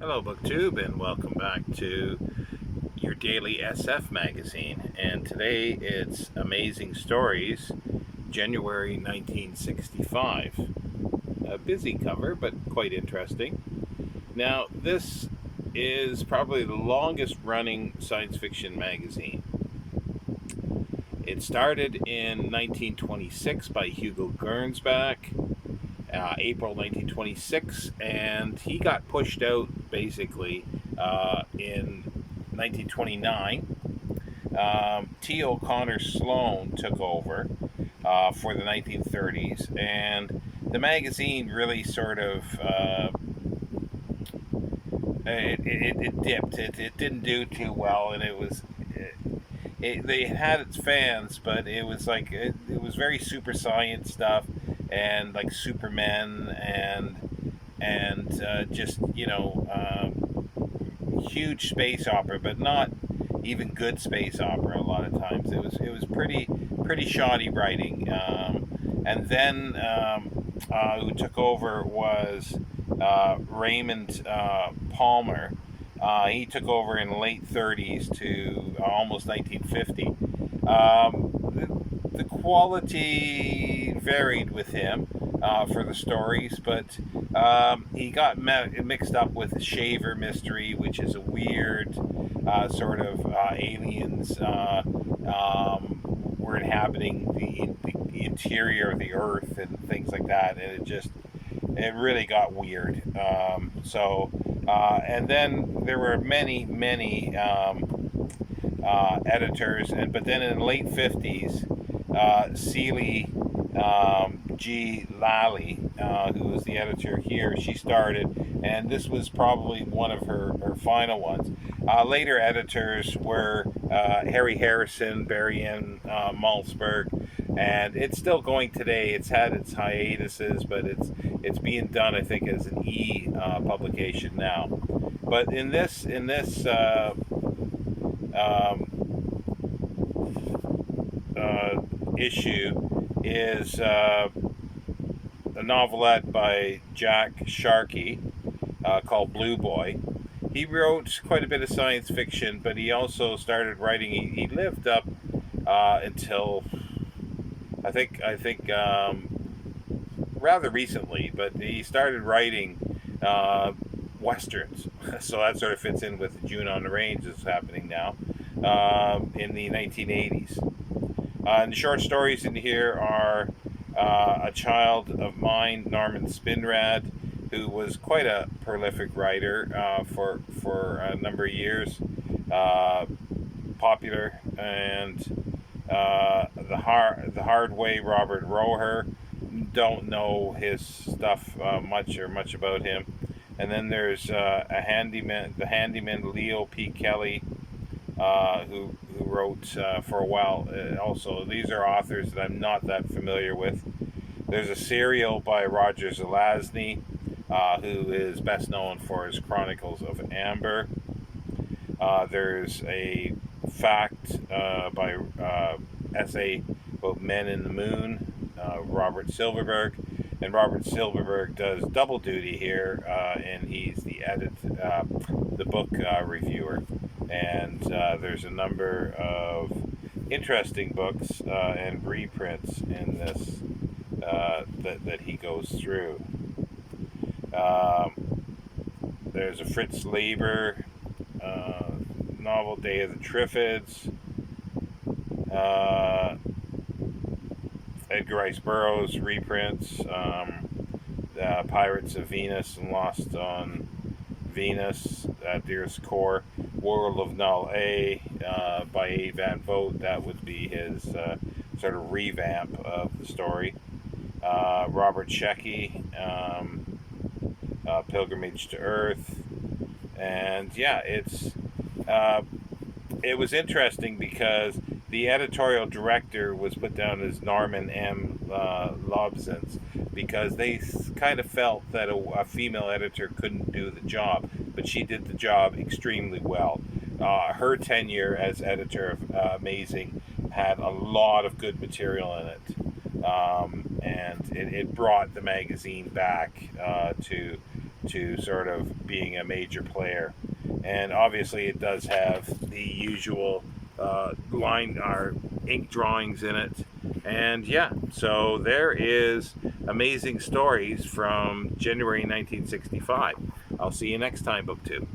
Hello, BookTube, and welcome back to your daily SF magazine. And today it's Amazing Stories, January 1965. A busy cover, but quite interesting. Now, this is probably the longest running science fiction magazine. It started in 1926 by Hugo Gernsback, April 1926, and he got pushed out basically in 1929. T. O'Connor Sloan took over for the 1930s, and the magazine really sort of it dipped. It didn't do too well, and they had its fans, but it was like it was very super science stuff and like Superman and just huge space opera, but not even good space opera. A lot of times it was pretty shoddy writing. And then who took over was Raymond Palmer. He took over in the late 30s to almost 1950. The quality varied with him for the stories, but he got mixed up with the Shaver Mystery, which is a weird sort of aliens were inhabiting the interior of the Earth and things like that, and it really got weird. And then there were many editors, but then in the late 50s, Celie G. Lally, who was the editor here, she started, and this was probably one of her final ones. Later editors were Harry Harrison, Barry N. Malzberg, and it's still going today. It's had its hiatuses, but it's being done, I think, as an publication now. But in this issue is a novelette by Jack Sharkey called Blue Boy. He wrote quite a bit of science fiction, but he also started writing. He lived up until I think rather recently, but he started writing westerns. So that sort of fits in with June on the Range that's happening now in the 1980s. And the short stories in here are A Child of Mine, Norman Spinrad, who was quite a prolific writer for a number of years, popular, and the Hard Way, Robert Roher. Don't know his stuff much about him. And then there's the handyman Leo P. Kelly, who wrote for a while. Also, these are authors that I'm not that familiar with. There's a serial by Roger Zelazny, who is best known for his Chronicles of Amber. There's a fact by essay about Men in the Moon, Robert Silverberg. And Robert Silverberg does double duty here, and he's the book reviewer. And there's a number of interesting books and reprints in this that he goes through. There's a Fritz Leiber novel, Day of the Triffids. Edgar Rice Burroughs reprints, Pirates of Venus and Lost on Venus, Dearest Core, World of Null A by A. Van Vogt. That would be his sort of revamp of the story. Robert Shecky, Pilgrimage to Earth. And yeah, it was interesting because the editorial director was put down as Norman M. Lobsens, because they kind of felt that a female editor couldn't do the job, but she did the job extremely well. Her tenure as editor of Amazing had a lot of good material in it, and it brought the magazine back to to sort of being a major player. And obviously it does have the usual line or ink drawings in it. And yeah, so there is Amazing Stories from January 1965. I'll see you next time, BookTube.